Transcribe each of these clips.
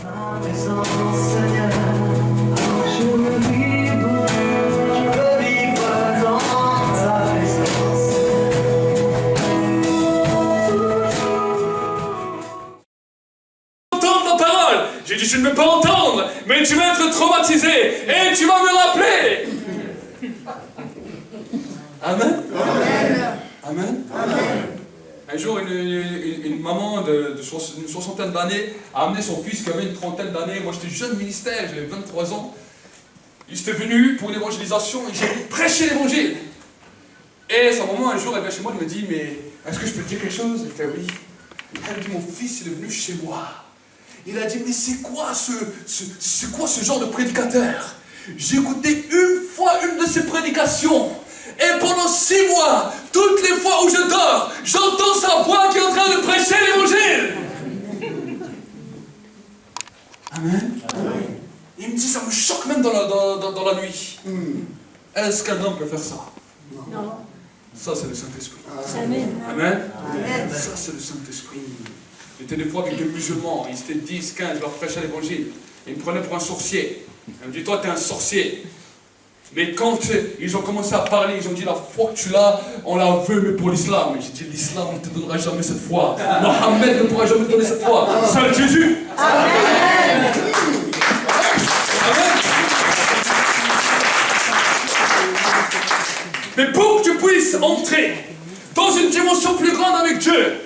Ta maison, Seigneur, je me livre, je veux vivre dans ta présence. Entendre la parole. J'ai dit, je ne veux pas entendre, mais tu vas être traumatisé et tu vas me rappeler. Amen. Amen. Amen. Un jour, une maman d'une soixantaine d'années a amené son fils qui avait une trentaine d'années. Moi, j'étais jeune ministère, j'avais 23 ans. Il était venu pour une évangélisation et j'ai prêché l'évangile. Et sa maman, un jour, elle vient chez moi, elle me dit, mais est-ce que je peux te dire quelque chose? Elle fait oui. Elle me dit, mon fils il est venu chez moi. Il a dit, mais c'est quoi ce genre de prédicateur? J'ai écouté une fois une de ses prédications. Et pendant 6 mois, toutes les fois où je dors, j'entends sa voix qui est en train de prêcher l'évangile. Amen. Amen. Il me dit, ça me choque même dans la nuit. Est-ce qu'un homme peut faire ça? Non. Ça, c'est le Saint-Esprit. Amen. Amen. Amen. Ça, c'est le Saint-Esprit. J'étais des fois avec des musulmans, ils étaient 10, 15, je leur prêchais l'évangile. Ils me prenaient pour un sorcier. Ils me disent, toi, tu es un sorcier. Mais quand ils ont commencé à parler, ils ont dit, la foi que tu l'as, on la veut, mais pour l'islam. Et j'ai dit, l'islam ne te donnera jamais cette foi. Mohammed ne pourra jamais te donner cette foi. Seul Jésus. Amen. Amen. Mais pour que tu puisses entrer dans une dimension plus grande avec Dieu,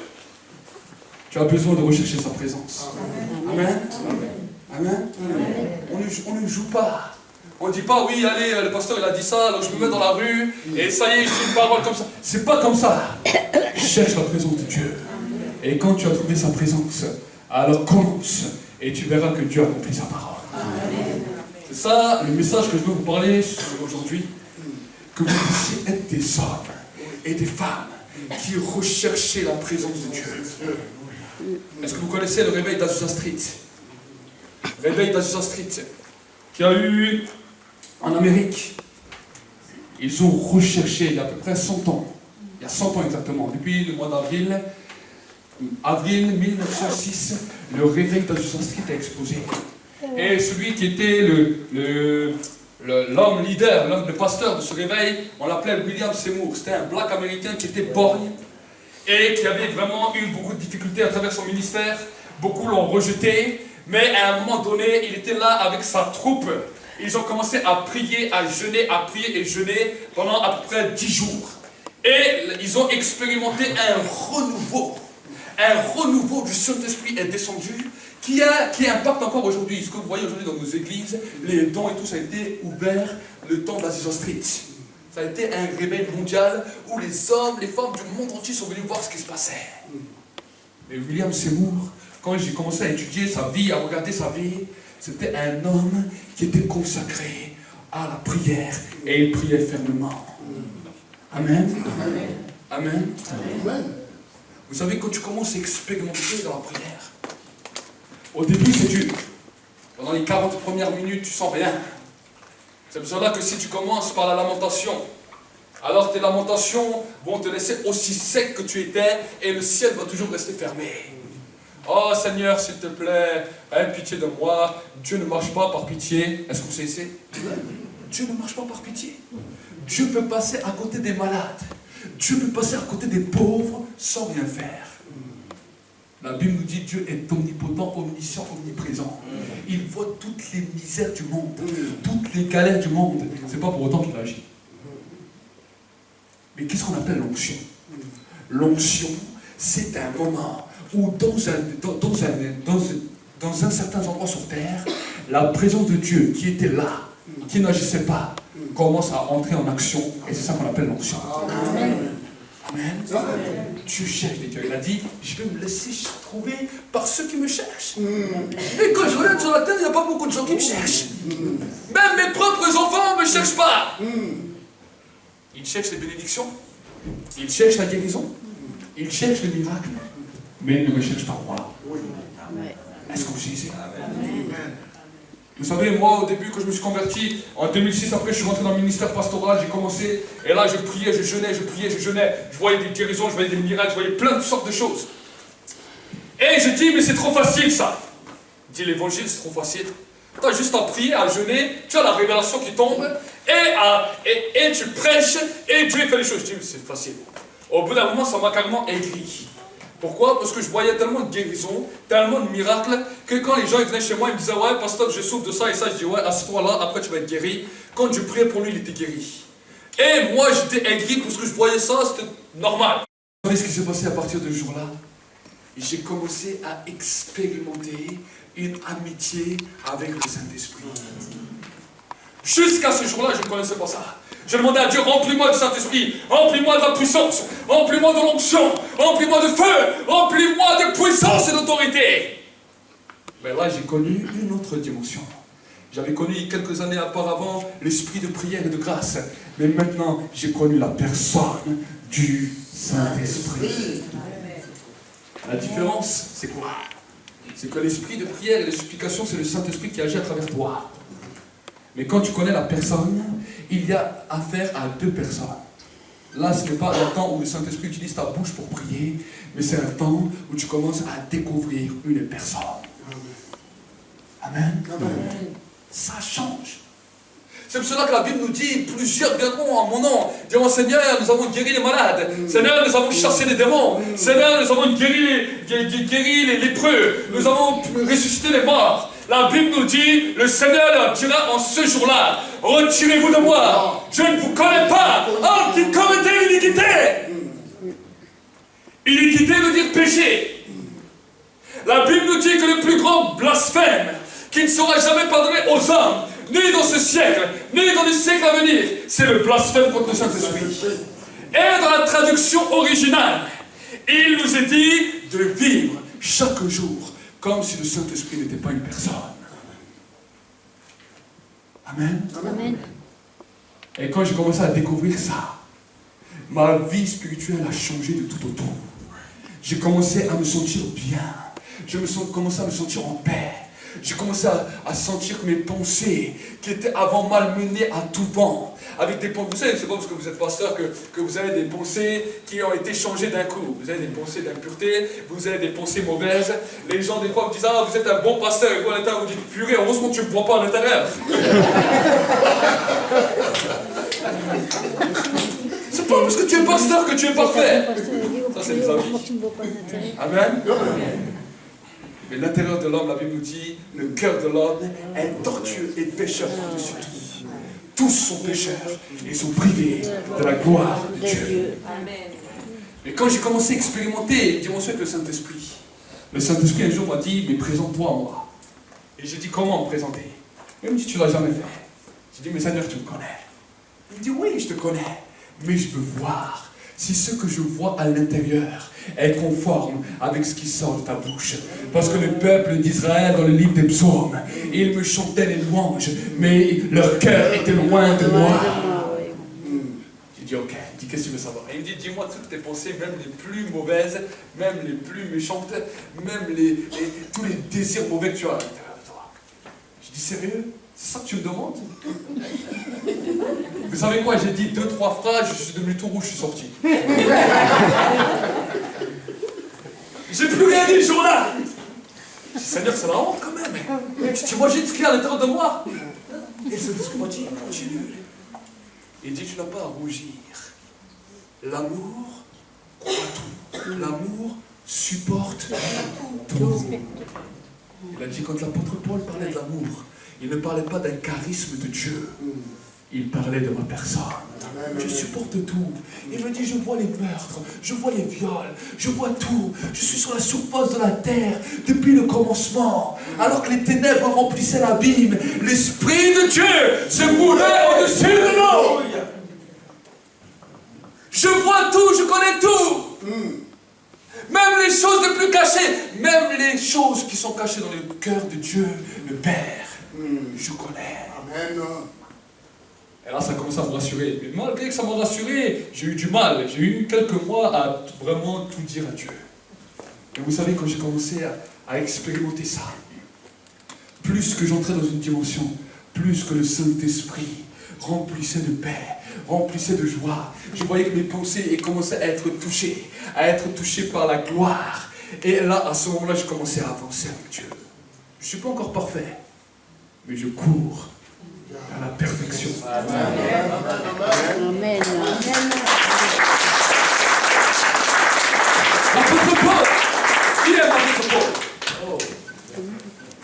tu as besoin de rechercher sa présence. Amen. Amen. On ne joue pas. On ne dit pas, oui, allez, le pasteur il a dit ça, alors je me mets dans la rue, et ça y est, je dis une parole comme ça. C'est pas comme ça. Cherche la présence de Dieu. Et quand tu as trouvé sa présence, alors commence, et tu verras que Dieu a accompli sa parole. C'est ça le message que je veux vous parler aujourd'hui. Que vous puissiez être des hommes et des femmes qui recherchaient la présence de Dieu. Est-ce que vous connaissez le réveil d'Azusa Street? Réveil d'Azusa Street, qui a eu en Amérique. Ils ont recherché il y a à peu près 100 ans. Il y a 100 ans exactement. Depuis le mois d'avril, avril 1906, le réveil d'Azusa Street a explosé. Et celui qui était l'homme leader, le pasteur de ce réveil, on l'appelait William Seymour. C'était un black américain qui était borgne et qui avait vraiment eu beaucoup de difficultés à travers son ministère. Beaucoup l'ont rejeté, mais à un moment donné, il était là avec sa troupe. Ils ont commencé à prier, à prier et jeûner pendant à peu près 10 jours. Et ils ont expérimenté un renouveau. Un renouveau du Saint-Esprit est descendu qui impacte encore aujourd'hui. Ce que vous voyez aujourd'hui dans nos églises, les dons et tout, ça a été ouvert le temps d'Azusa Street. Ça a été un réveil mondial où les hommes, les femmes du monde entier sont venus voir ce qui se passait. Et William Seymour, quand j'ai commencé à étudier sa vie, à regarder sa vie, c'était un homme qui était consacré à la prière et il priait fermement. Amen. Amen. Amen. Vous savez, quand tu commences à expérimenter dans la prière, au début c'est dur. Pendant les 40 premières minutes, tu sens rien. C'est pour cela que si tu commences par la lamentation, alors tes lamentations vont te laisser aussi sec que tu étais et le ciel va toujours rester fermé. Oh Seigneur, s'il te plaît, aie pitié de moi. Dieu ne marche pas par pitié. Est-ce que vous savez? Dieu ne marche pas par pitié. Dieu peut passer à côté des malades. Dieu peut passer à côté des pauvres sans rien faire. La Bible nous dit Dieu est omnipotent, omniscient, omniprésent. Il voit toutes les misères du monde, toutes les galères du monde. C'est pas pour autant qu'il agit. Mais qu'est-ce qu'on appelle l'onction? L'onction, c'est un moment où dans un certain endroit sur terre, la présence de Dieu qui était là, qui n'agissait pas, commence à entrer en action. Et c'est ça qu'on appelle l'onction. Amen. Amen. Dieu cherche les dieux. Il a dit, je vais me laisser trouver par ceux qui me cherchent. Et quand je regarde sur la terre, il n'y a pas beaucoup de gens qui me cherchent. Même mes propres enfants ne me cherchent pas. Ils cherchent les bénédictions. Ils cherchent la guérison. Ils cherchent les miracles. Mais ils ne me cherchent pas moi. Est-ce que vous savez? Vous savez, moi, au début, quand je me suis converti, en 2006, après, je suis rentré dans le ministère pastoral, j'ai commencé, et là, je priais, je jeûnais, je priais, je jeûnais. Je voyais des guérisons, je voyais des miracles, je voyais plein de sortes de choses. Et je dis, mais c'est trop facile, ça. Il dit l'évangile c'est trop facile. Tu as juste à prier, à jeûner, tu as la révélation qui tombe, et tu prêches, et Dieu fait les choses. Je dis c'est facile. Au bout d'un moment, ça m'a carrément aigri. Pourquoi? Parce que je voyais tellement de guérisons, tellement de miracles, que quand les gens ils venaient chez moi, ils me disaient ouais, pasteur, je souffre de ça et ça. Je dis ouais, assieds-toi là, après tu vas être guéri. Quand je priais pour lui, il était guéri. Et moi, j'étais aigri parce que je voyais ça, c'était normal. Vous savez ce qui s'est passé à partir de ce jour-là? J'ai commencé à expérimenter une amitié avec le Saint-Esprit. Jusqu'à ce jour-là, je ne connaissais pas ça. Je demandais à Dieu, remplis-moi du Saint-Esprit, remplis-moi de la puissance, remplis-moi de l'onction, remplis-moi de feu, remplis-moi de puissance et d'autorité. Mais là, j'ai connu une autre dimension. J'avais connu quelques années auparavant l'esprit de prière et de grâce. Mais maintenant, j'ai connu la personne du Saint-Esprit. La différence, c'est quoi? C'est que l'esprit de prière et de supplication, c'est le Saint-Esprit qui agit à travers toi. Mais quand tu connais la personne, il y a affaire à deux personnes. Là, ce n'est pas un temps où le Saint-Esprit utilise ta bouche pour prier, mais c'est un temps où tu commences à découvrir une personne. Amen. Amen. Ça change. C'est pour cela que la Bible nous dit, plusieurs viendront en mon nom, diront Seigneur, nous avons guéri les malades, Seigneur, nous avons chassé les démons, Seigneur, nous avons guéri les lépreux, nous avons ressuscité les morts. La Bible nous dit, le Seigneur leur dira en ce jour-là, retirez-vous de moi, je ne vous connais pas, homme qui commettez l'iniquité. Iniquité veut dire péché. La Bible nous dit que le plus grand blasphème qui ne sera jamais pardonné aux hommes, ni dans ce siècle, ni dans les siècles à venir, c'est le blasphème contre le Saint-Esprit. Et dans la traduction originale, il nous est dit de vivre chaque jour comme si le Saint-Esprit n'était pas une personne. Amen. Amen. Et quand j'ai commencé à découvrir ça, ma vie spirituelle a changé de tout autour. J'ai commencé à me sentir bien. Commencé à me sentir en paix. J'ai commencé à sentir que mes pensées, qui étaient avant malmenées à tout vent, avec des pensées, vous savez, c'est pas parce que vous êtes pasteur que vous avez des pensées qui ont été changées d'un coup. Vous avez des pensées d'impureté, vous avez des pensées mauvaises. Les gens, des fois, vous disent, ah, vous êtes un bon pasteur, et vous, à l'intérieur, vous dites, purée, heureusement que tu ne me vois pas à l'intérieur. C'est pas parce que tu es pasteur que tu es parfait. Ça, c'est des avis. Amen. Mais l'intérieur de l'homme, la Bible nous dit, le cœur de l'homme est tortueux et pécheur par-dessus tout. Tous sont pécheurs et sont privés de la gloire de Dieu. Mais quand j'ai commencé à expérimenter une dimension avec le Saint-Esprit un jour m'a dit, mais présente-toi à moi. Et j'ai dit, comment me présenter? Il me dit, tu ne l'as jamais fait. J'ai dit, mais Seigneur, tu me connais. Il me dit, oui, je te connais, mais je veux voir si ce que je vois à l'intérieur est conforme avec ce qui sort de ta bouche. Parce que le peuple d'Israël, dans le livre des psaumes, ils me chantaient les louanges, mais leur cœur était loin de moi. J'ai dit, ok, dis, qu'est-ce que tu veux savoir? Et il me dit, dis-moi toutes tes pensées, même les plus mauvaises, même les plus méchantes, même tous les désirs mauvais que tu as à l'intérieur de toi. J'ai dit, sérieux? C'est ça que tu me demandes? Vous savez quoi? J'ai dit 2-3 phrases, je suis devenu tout rouge, je suis sorti. J'ai plus rien dit ce jour-là. J'ai dit, Seigneur, c'est la honte quand même. Tu imagines ce qu'il y a à l'intérieur de moi? Et c'est ce que m'a dit, continue. Il dit, tu n'as pas à rougir. L'amour croit tout. L'amour supporte tout. Il a dit, quand l'apôtre Paul parlait de l'amour, il ne parlait pas d'un charisme de Dieu. Il parlait de ma personne. Je supporte tout. Il me dit, je vois les meurtres, je vois les viols, je vois tout. Je suis sur la surface de la terre depuis le commencement. Alors que les ténèbres remplissaient l'abîme, l'Esprit de Dieu se mouvait au-dessus de l'eau. Je vois tout, je connais tout. Même les choses les plus cachées, même les choses qui sont cachées dans le cœur de Dieu, le Père, je connais. Amen. Et là, ça commence à me rassurer. Mais malgré que ça m'a rassuré, j'ai eu du mal. J'ai eu quelques mois à vraiment tout dire à Dieu. Et vous savez, quand j'ai commencé à expérimenter ça, plus que j'entrais dans une dimension, plus que le Saint-Esprit remplissait de paix, remplissait de joie, je voyais que mes pensées commençaient à être touchées par la gloire. Et là, à ce moment-là, je commençais à avancer avec Dieu. je ne suis pas encore parfait, mais je cours à la perfection. Amen. L'apôtre Paul, qui est l'apôtre Paul?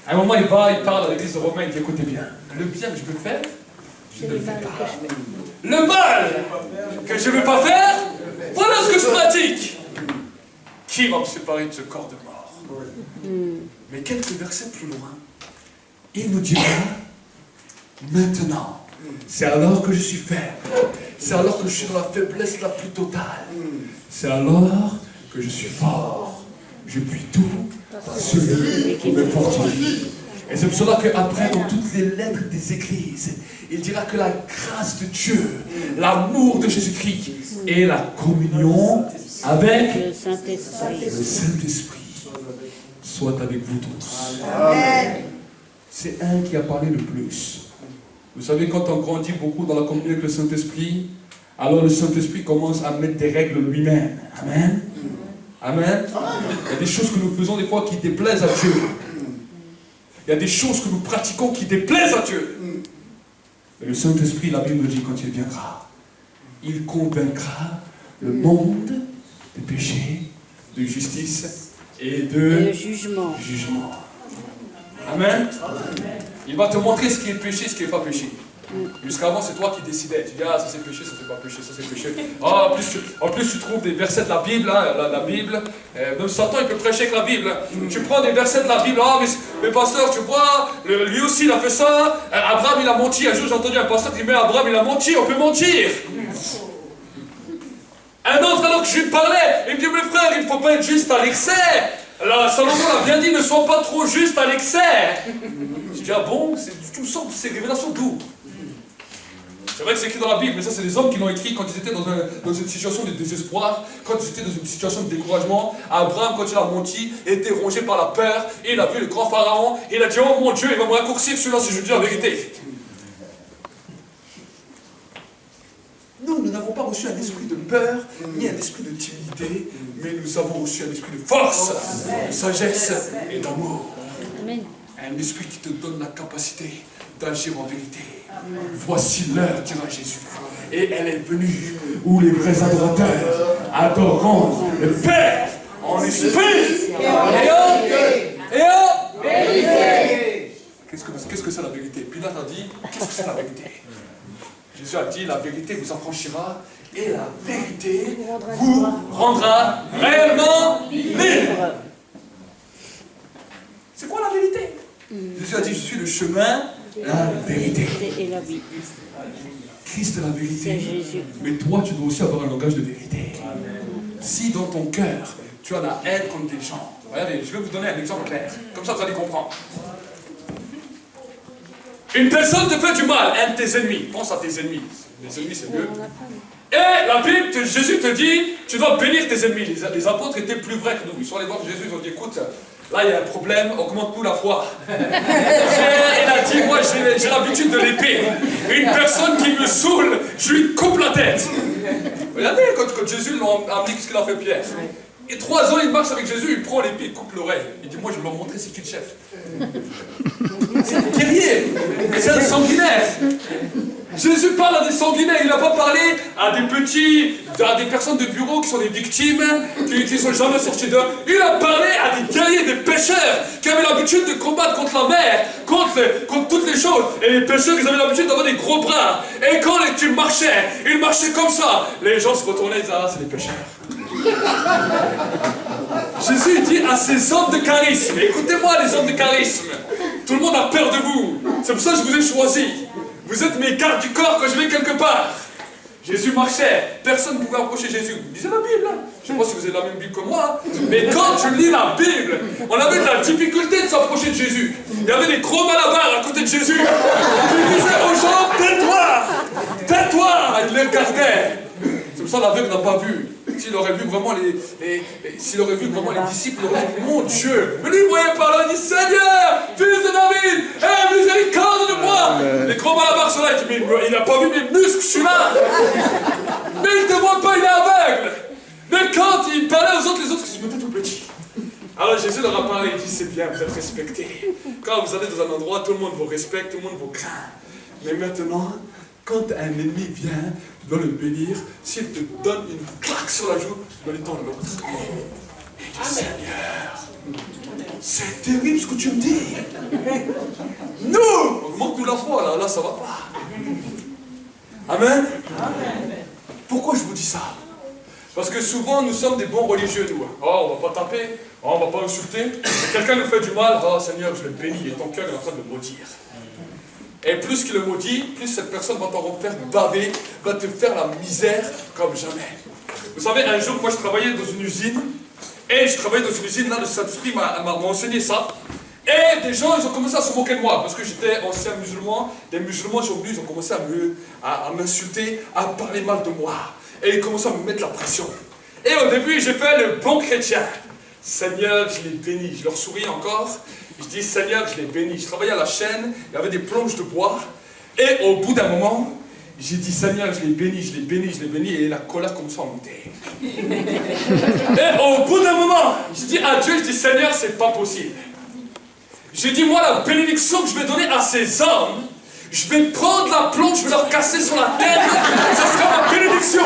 À un moment, il parle à l'église de Romains, il dit, écoutez bien, le bien que je veux faire, je ne le fais pas. Le mal que je ne veux pas faire, voilà ce que je pratique. Qui va me séparer de ce corps de mort? Mais quelques versets plus loin, il nous dira, maintenant, c'est alors que je suis faible, c'est alors que je suis dans la faiblesse la plus totale, c'est alors que je suis fort, je puis tout par celui qui me fortifie. Et c'est pour cela qu'après, dans toutes les lettres des églises, il dira que la grâce de Dieu, l'amour de Jésus-Christ et la communion avec Le Saint-Esprit soit avec vous tous. C'est un qui a parlé le plus. Vous savez, quand on grandit beaucoup dans la communion avec le Saint-Esprit, alors le Saint-Esprit commence à mettre des règles lui-même. Amen. Amen. Il y a des choses que nous faisons des fois qui déplaisent à Dieu. Il y a des choses que nous pratiquons qui déplaisent à Dieu. Mais le Saint-Esprit, la Bible nous dit, quand il viendra, il convaincra le monde de péché, de justice et de jugement. Amen. Il va te montrer ce qui est péché, ce qui n'est pas péché. Jusqu'avant, c'est toi qui décidais. Tu dis, ah, ça c'est péché, ça c'est pas péché, ça c'est péché. Ah, en plus, tu trouves des versets de la Bible, hein, la Bible. Même Satan, il peut prêcher avec la Bible. Tu prends des versets de la Bible. Ah, mais pasteur, tu vois, lui aussi, il a fait ça. Abraham, il a menti. Un jour, j'ai entendu un pasteur qui dit, mais Abraham, il a menti, on peut mentir. Un autre, alors que je lui parlais, il me dit, mais frère, il ne faut pas être juste à l'excès. Là, Salomon a bien dit, ne sois pas trop juste à l'excès. Je dis, ah bon, c'est révélation d'où? C'est vrai que c'est écrit dans la Bible, mais ça c'est les hommes qui l'ont écrit quand ils étaient dans une situation de désespoir, quand ils étaient dans une situation de découragement. Abraham, quand il a menti, était rongé par la peur, et il a vu le grand pharaon, et il a dit, oh mon Dieu, il va me raccourcir celui-là si je dis la vérité. Nous n'avons pas reçu un esprit de peur, ni un esprit de timidité, mais nous avons reçu un esprit de force, de sagesse et d'amour. Un esprit qui te donne la capacité d'agir en vérité. Voici l'heure, dira Jésus, et elle est venue où les vrais adorateurs adoreront le Père en esprit et en vérité. Qu'est-ce que c'est la vérité? Pilate a dit, qu'est-ce que c'est la vérité? Jésus a dit, la vérité vous affranchira et la vérité vous rendra réellement libre. C'est quoi la vérité? Jésus a dit, je suis le chemin, la vérité. Et la vie. Christ est la vérité. C'est Jésus. Mais toi, tu dois aussi avoir un langage de vérité. Si dans ton cœur, tu as la haine contre les gens, regardez, je vais vous donner un exemple clair. Comme ça, vous allez comprendre. Une personne te fait du mal, un de tes ennemis. Pense à tes ennemis. Les ennemis, c'est mieux. Et la Bible, Jésus te dit, tu dois bénir tes ennemis. Les apôtres étaient plus vrais que nous. Ils sont allés voir Jésus, ils ont dit, écoute, là il y a un problème, augmente-nous la foi. Il a dit, moi j'ai l'habitude de l'épée. Une personne qui me saoule, je lui coupe la tête. Regardez, quand Jésus l'a amené, qu'est-ce qu'il a fait Pierre? Et 3 ans, il marche avec Jésus, il prend l'épée, il coupe l'oreille. Il dit, moi je vais leur montrer c'est qui le chef. C'est un guerrier, c'est un sanguinaire. Jésus parle à des sanguinaires, il n'a pas parlé à des personnes de bureau qui sont des victimes, qui ne sont jamais sortis d'eux. Il a parlé à des guerriers, des pêcheurs, qui avaient l'habitude de combattre contre la mer, contre toutes les choses. Et les pêcheurs, ils avaient l'habitude d'avoir des gros bras. Et quand tu marchais, ils marchaient comme ça. Les gens se retournaient et disaient, ah, c'est des pêcheurs. Jésus dit à ces hommes de charisme, écoutez-moi les hommes de charisme, tout le monde a peur de vous, c'est pour ça que je vous ai choisi. Vous êtes mes gardes du corps quand je vais quelque part. Jésus marchait, personne ne pouvait approcher Jésus. Lisez la Bible, hein. Je ne sais pas si vous avez la même Bible que moi, mais quand tu lis la Bible, on avait de la difficulté de s'approcher de Jésus. Il y avait des gros malabars à côté de Jésus. Il disait aux gens, tais-toi, tais-toi. Il les regardait. C'est pour ça l'aveugle n'a pas vu. S'il aurait vu vraiment les disciples, il aurait dit, mon Dieu. Mais lui, il voyait par là, il dit, Seigneur, fils de David, aie miséricorde de moi. Les grands malabars sont là, il dit, mais il n'a pas vu mes muscles, celui-là. Mais il ne te voit pas, il est aveugle. Mais quand il parlait aux autres, les autres se mettaient tout petits. Alors Jésus leur a parlé, il dit, c'est bien, vous êtes respecté. Quand vous allez dans un endroit, tout le monde vous respecte, tout le monde vous craint. Mais maintenant, quand un ennemi vient, tu dois le bénir. S'il te donne une claque sur la joue, tu dois lui tendre l'autre. Et dis, Seigneur, c'est terrible ce que tu me dis. Nous, augmente-nous la foi, là ça va pas. Amen. Pourquoi je vous dis ça? Parce que souvent, nous sommes des bons religieux, nous. Oh, on va pas taper, oh, on va pas insulter. Quelqu'un nous fait du mal, oh Seigneur, je le bénis, et ton cœur est en train de le maudire. Et plus qu'il le maudit, plus cette personne va t'en faire baver, va te faire la misère comme jamais. Vous savez, un jour, moi je travaillais dans une usine, et je travaillais dans une usine, là, le Saint-Esprit m'a enseigné ça. Et des gens, ils ont commencé à se moquer de moi, parce que j'étais ancien musulman. Des musulmans sont venus, ils ont commencé à m'insulter, à parler mal de moi. Et ils commençaient à me mettre la pression. Et au début, j'ai fait le bon chrétien. Seigneur, je les bénis. Je leur souris encore. Je dis, Seigneur, je les bénis. Je travaillais à la chaîne, il y avait des planches de bois. Et au bout d'un moment, j'ai dit, Seigneur, je les bénis, je les bénis, je les bénis. Et la colère commençait à monter. Et au bout d'un moment, je dis à Dieu, je dis, Seigneur, c'est pas possible. J'ai dit, moi, la bénédiction que je vais donner à ces hommes, je vais prendre la plonge, je vais leur casser sur la tête, ça sera ma bénédiction.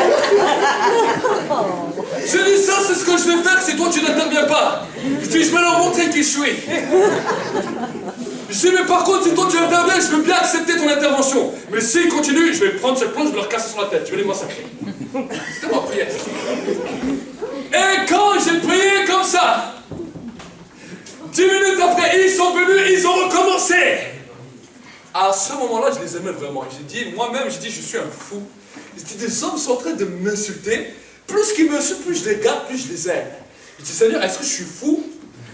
J'ai dit, ça, c'est ce que je vais faire si toi, tu n'interviens pas. Je dis, je vais leur montrer qui je suis. Je dis, mais par contre, si toi, tu interviens, je veux bien accepter ton intervention. Mais s'ils continuent, je vais prendre cette plonge, je vais leur casser sur la tête, je vais les massacrer. C'était ma prière. Et quand j'ai prié comme ça, 10 minutes après, ils sont venus, ils ont recommencé. À ce moment-là, je les aimais vraiment. J'ai dit, moi-même, j'ai dit, je suis un fou. J'ai dit, des hommes sont en train de m'insulter. Plus qu'ils m'insultent, plus je les garde, plus je les aime. J'ai dit, Seigneur, est-ce que je suis fou?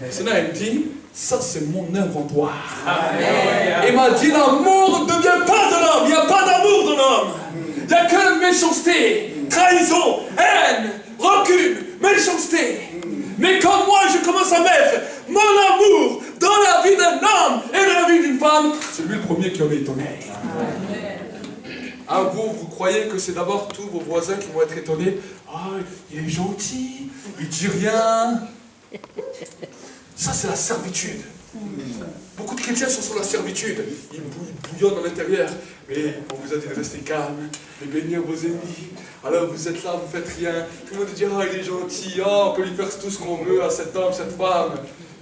Le Seigneur, il me dit, ça, c'est mon œuvre en toi. Il m'a dit, l'amour ne vient pas de l'homme. Il n'y a pas d'amour de l'homme. Il n'y a que méchanceté, trahison, haine, rancune, méchanceté. Mais quand moi, je commence à mettre mon amour dans la vie d'un homme et dans la vie d'une femme, c'est lui le premier qui en est étonné. Ah, vous croyez que c'est d'abord tous vos voisins qui vont être étonnés? Ah, il est gentil, il dit rien. Ça, c'est la servitude. Beaucoup de chrétiens sont sur la servitude. Ils bouillonnent à l'intérieur. Mais on vous a dit de rester calme, de bénir vos ennemis. Alors vous êtes là, vous faites rien. Tout le monde dit, ah, il est gentil, ah, on peut lui faire tout ce qu'on veut à cet homme, cette femme.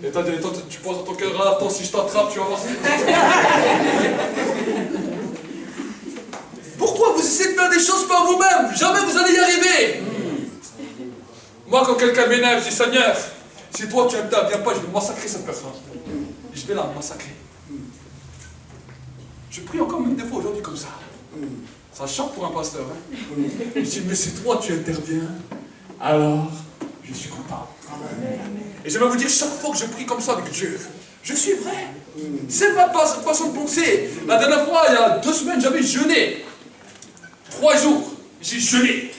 Et toi, tu penses dans ton cœur, ah, attends, si je t'attrape, tu vas voir. Pourquoi vous essayez de faire des choses par vous-même? Jamais vous allez y arriver. Moi, quand quelqu'un m'énerve, je dis, Seigneur, si toi tu n'interviens pas, je vais massacrer cette personne. Je vais la massacrer. Je prie encore même des fois aujourd'hui comme ça. Ça chante pour un pasteur. Hein? Je dis, mais si toi tu interviens, alors je suis content. Et je vais vous dire, chaque fois que je prie comme ça avec Dieu, je suis vrai. C'est ma façon de penser. La dernière fois, il y a 2 semaines, j'avais jeûné. 3 jours, j'ai jeûné.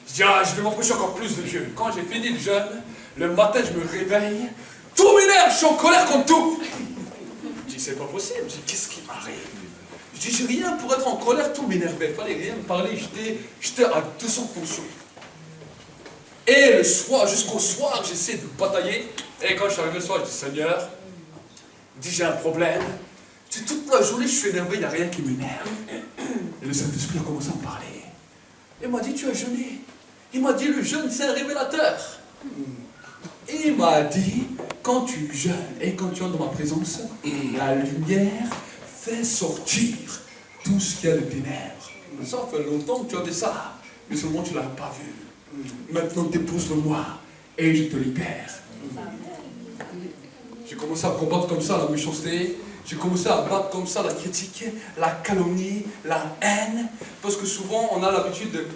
Je dis, ah, je vais m'approcher encore plus de Dieu. Quand j'ai fini le jeûne, le matin, je me réveille, tout m'énerve, je suis en colère contre tout. Je dis, c'est pas possible. Je dis, qu'est-ce qui m'arrive? Je dis, j'ai rien pour être en colère, tout m'énervait. Il fallait rien me parler, j'étais à 200 tensions. Et le soir, jusqu'au soir, j'essaie de batailler. Et quand je suis arrivé le soir, je dis, Seigneur, je dis, j'ai un problème. Je dis, toute la journée, je suis énervé, il n'y a rien qui m'énerve. Et le Saint-Esprit a commencé à me parler. Il m'a dit, tu as jeûné. Il m'a dit, le jeûne, c'est un révélateur. Et il m'a dit, quand tu jeûnes et quand tu entres dans ma présence, la lumière fait sortir tout ce qu'il y a de ténèbres. Ça fait longtemps que tu avais ça, mais seulement tu ne l'as pas vu. Maintenant, dépose-le-moi et je te libère. J'ai commencé à combattre comme ça la méchanceté. J'ai commencé à battre comme ça la critique, la calomnie, la haine. Parce que souvent, on a l'habitude de...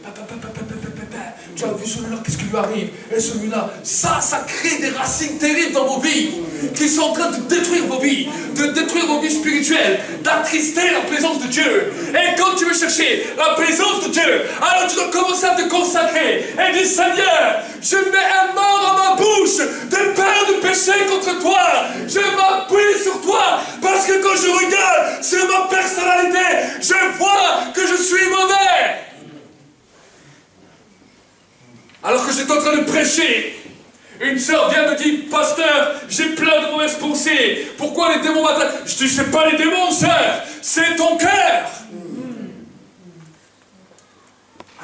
Tu as vu celui-là, qu'est-ce qui lui arrive? Et celui-là, ça crée des racines terribles dans vos vies, qui sont en train de détruire vos vies, de détruire vos vies spirituelles, d'attrister la présence de Dieu. Et quand tu veux chercher la présence de Dieu, alors tu dois commencer à te consacrer et dire, Seigneur, je mets un mort à ma bouche de peur du péché contre toi. Je m'appuie sur toi, parce que quand je regarde sur ma personnalité, je vois que je suis mauvais. Alors que j'étais en train de prêcher, Une sœur vient me dire, pasteur, j'ai plein de mauvaises pensées. Pourquoi les démons m'attaquent? Je dis, c'est pas les démons, sœur, c'est ton cœur.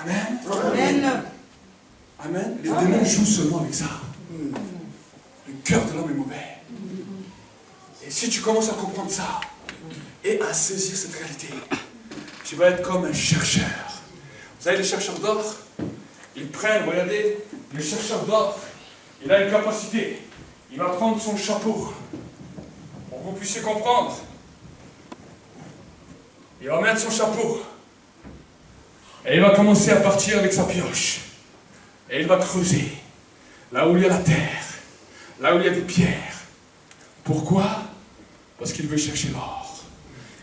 Amen. Amen. Amen. Les démons jouent seulement avec ça. Le cœur de l'homme est mauvais. Et si tu commences à comprendre ça et à saisir cette réalité, tu vas être comme un chercheur. Vous savez, les chercheurs d'or, ils prennent, regardez, le chercheur d'or, il a une capacité. Il va prendre son chapeau pour que vous puissiez comprendre. Il va mettre son chapeau et il va commencer à partir avec sa pioche. Et il va creuser là où il y a la terre, là où il y a des pierres. Pourquoi? Parce qu'il veut chercher l'or.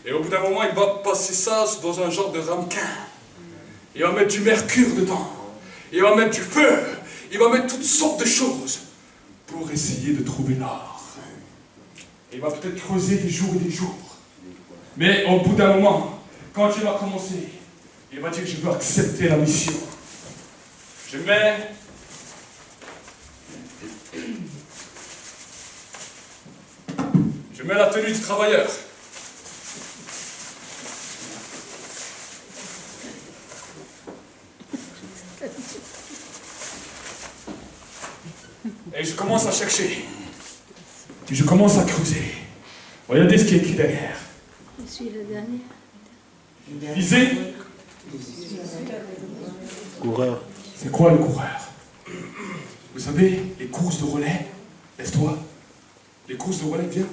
Et au bout d'un moment, il va passer ça dans un genre de ramequin. Il va mettre du mercure dedans. Il va mettre du feu. Il va mettre toutes sortes de choses pour essayer de trouver l'or. Il va peut-être creuser des jours et des jours. Mais au bout d'un moment, quand il va commencer, il va dire, je veux accepter la mission. Je mets la tenue du travailleur. Et je commence à chercher. Et je commence à creuser. Regardez ce qui est écrit derrière. Je suis la dernière. Lisez. Coureur. C'est quoi le coureur? Vous savez, les courses de relais, laisse-toi. Les courses de relais, viens.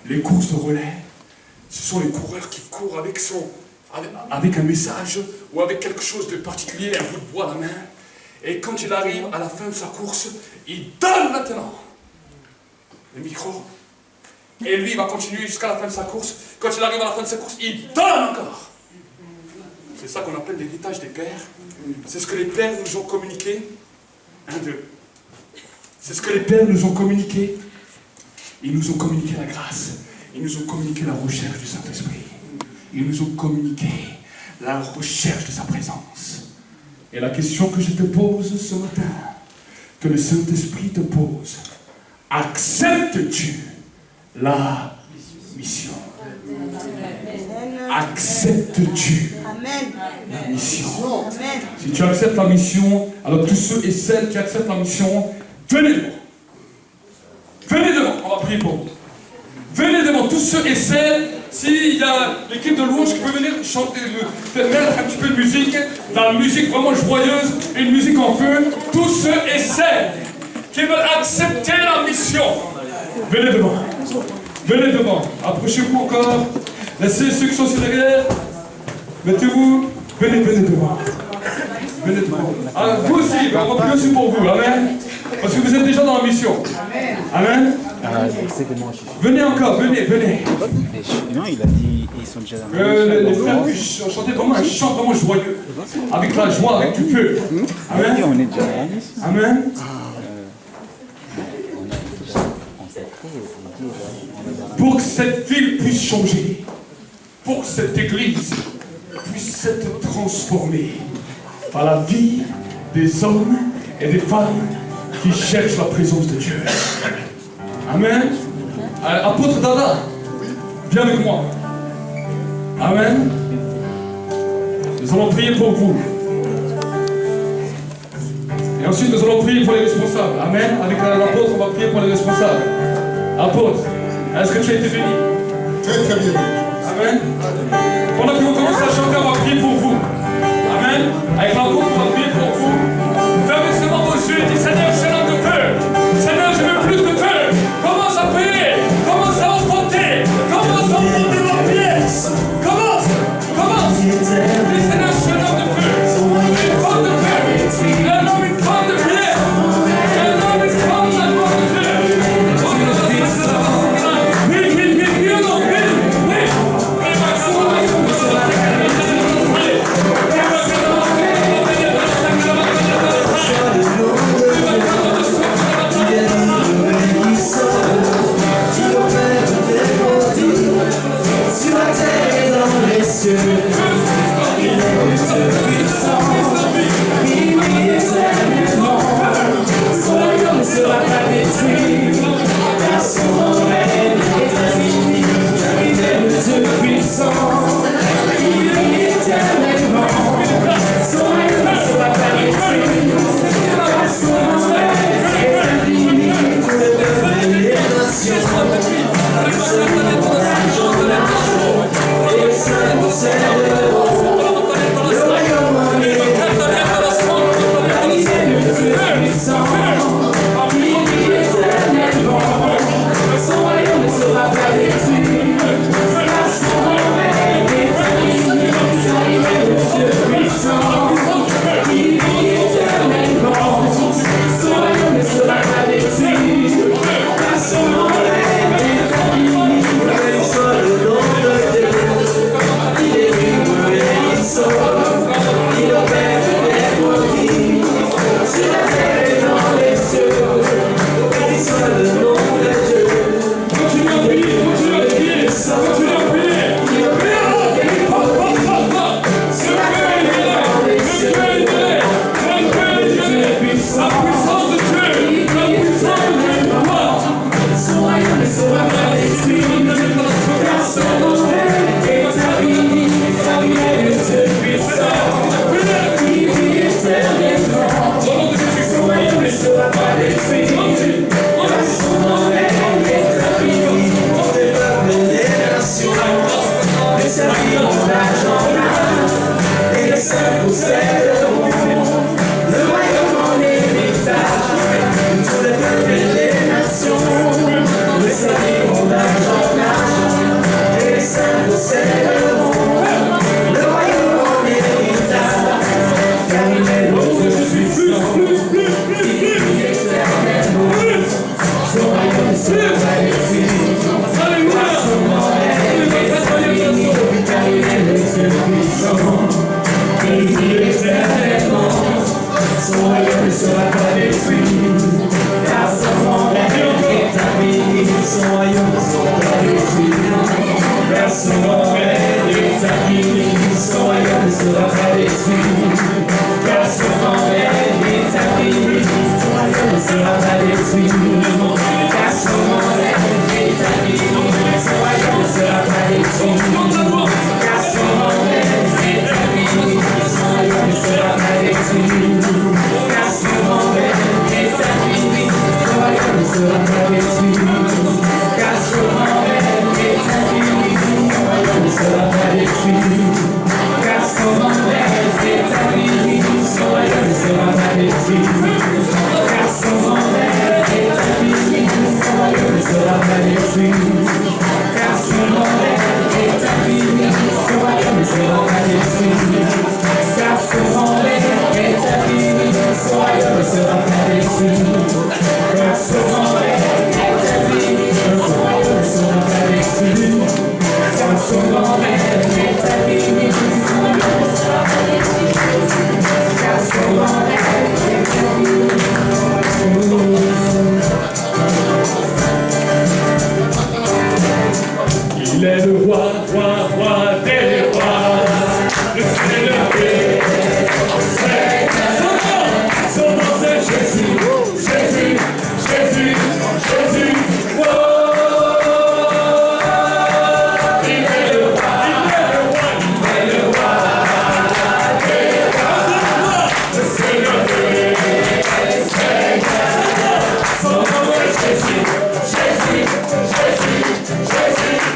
Les courses de relais, ce sont les coureurs qui courent avec un message ou avec quelque chose de particulier, un bout de bois à la main. Et quand il arrive à la fin de sa course, il donne maintenant le micro. Et lui, il va continuer jusqu'à la fin de sa course. Quand il arrive à la fin de sa course, il donne encore. C'est ça qu'on appelle l'héritage des pères. C'est ce que les pères nous ont communiqué. C'est ce que les pères nous ont communiqué. Ils nous ont communiqué la grâce. Ils nous ont communiqué la recherche du Saint-Esprit. Ils nous ont communiqué la recherche de sa présence. Et la question que je te pose ce matin, que le Saint-Esprit te pose, acceptes-tu la mission? Acceptes-tu la mission? Si tu acceptes la mission, alors tous ceux et celles qui acceptent la mission, venez devant. Venez devant, on va prier pour vous. Venez devant, tous ceux et celles, s'il y a l'équipe de louange qui peut venir chanter, mettre un petit peu de musique, de la musique vraiment joyeuse, une musique en feu, tous ceux et celles qui veulent accepter la mission, venez devant. Venez devant, approchez-vous encore, laissez ceux qui sont sur derrière, mettez-vous, venez devant. Venez devant. Alors, vous aussi, on va prier aussi pour vous, amen. Parce que vous êtes déjà dans la mission. Amen. Venez encore, venez. Non, il a dit, ils sont déjà dans Les frères puissent chanter vraiment un chant vraiment joyeux. Avec la joie, avec du feu. Amen. On est déjà dans la mission. Amen. Pour que cette ville puisse changer, pour que cette église puisse être transformée par la vie des hommes et des femmes qui cherchent la présence de Dieu. Amen. Apôtre Dada, viens avec moi. Amen. Nous allons prier pour vous. Et ensuite, nous allons prier pour les responsables. Amen. Avec l'apôtre, on va prier pour les responsables. Apôtre, est-ce que tu as été béni? Très très bien. Amen. Pendant que vous commencez à chanter, on va prier pour vous. Amen. Avec l'apôtre, on va prier pour vous. Fermez seulement vos yeux et dites, Seigneur, je suis l'homme de feu. Seigneur, je veux plus de feu. Commence à prier. Commence à emporter. Commence à emporter la pièce. Commence. Dis, Seigneur, je suis l'homme de feu. Une femme de feu. Un homme, une femme de pierre. Un homme, une femme de feu. Sur la serviront d'argent et les seuls posséderont le royaume en héritage. Tous les peuples et les nations le serviront d'argent et les seuls posséderont le royaume en héritage. Car il est l'autre, je suis plus, il vit éternellement. Son royaume sera détruit. Car il est le Dieu puissant, il vit éternellement. Son royaume ne sera pas détruit, car son monde est établi. Son royaume ne sera pas détruit, car son monde est établi. Son royaume ne sera pas détruit, car son monde est établi. Son royaume ne sera pas détruit, car son monde est établi. Son royaume ne sera pas détruit. Car son nom est établi, son royaume ne sera pas détruit. Car son nom est établi, son royaume ne sera pas détruit. Car son nom est établi, son royaume ne sera pas détruit. Car son nom est établi, son royaume ne sera pas détruit. Car son nom est établi, son royaume ne sera pas détruit. Car son nom est établi, son royaume ne sera pas détruit. Car son nom est établi, son royaume ne sera pas détruit. Car son nom est établi, son royaume ne sera pas détruit. Car son nom est établi, son royaume ne sera pas détruit. Car son nom est établi. Il est le roi, roi, roi des rois, le Seigneur des son nom c'est Jésus, Jésus, Jésus, Jésus, oh. Il est le roi, il est le roi, il est le roi des rois, le Seigneur des son nom c'est Jésus, Jésus, Jésus, Jésus.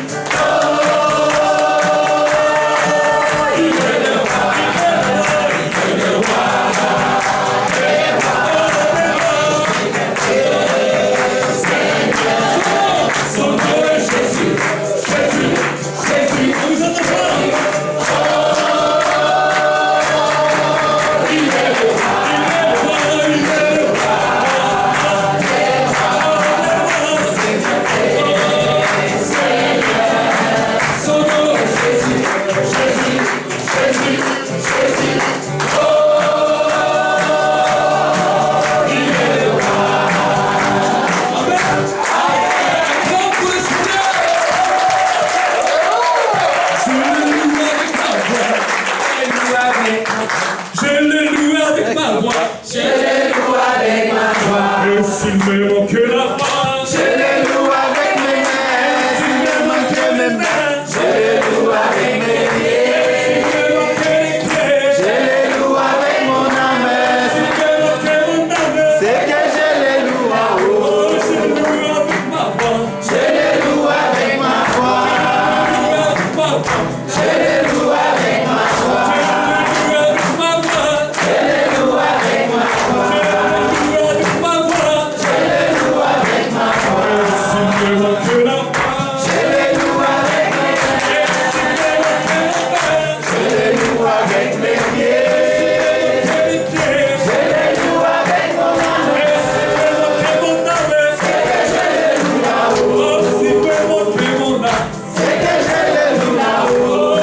Je le loue avec ma voix. Je le loue avec ma voix. Et s'il me manque la voix, Je le loue avec mes mains. S'il me manque mes mains. Je le loue avec mes pieds. s'il me manque les pieds, Je le loue avec mon âme. s'il me manque mon âme, C'est que je le loue en haut. oh, je le loue avec ma voix. Je le loue avec ma voix. Je le loue avec ma voix. Je le loue avec ma voix. Je le loue avec ma voix. Je le loue avec ma voix. S'il me manque la voix, Je le loue avec mes mains. Je le loue avec mes pieds. les pieds, Je le loue avec mon âme. s'il me manque mon âme, C'est que je le loue là-haut. oh, s'il me manque mon âme, C'est que je le loue là-haut. oh,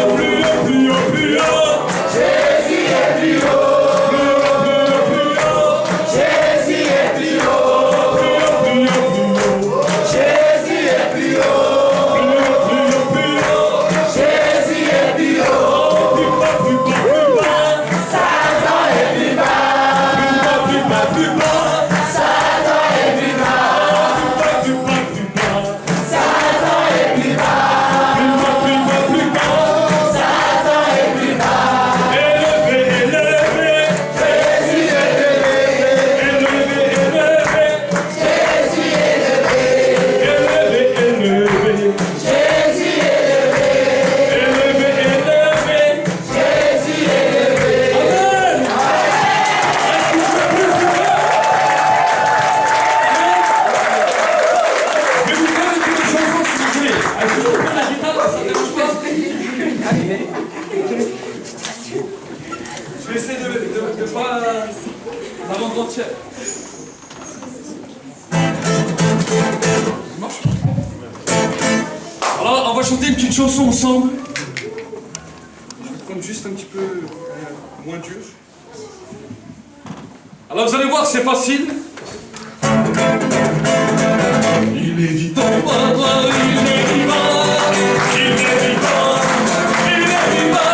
chanson ensemble. Je vais prendre juste un petit peu moins dur. Alors vous allez voir, c'est facile. Il est vivant, il est vivant, il est vivant, il est vivant.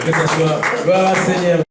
Que ce soit gloire à Seigneur.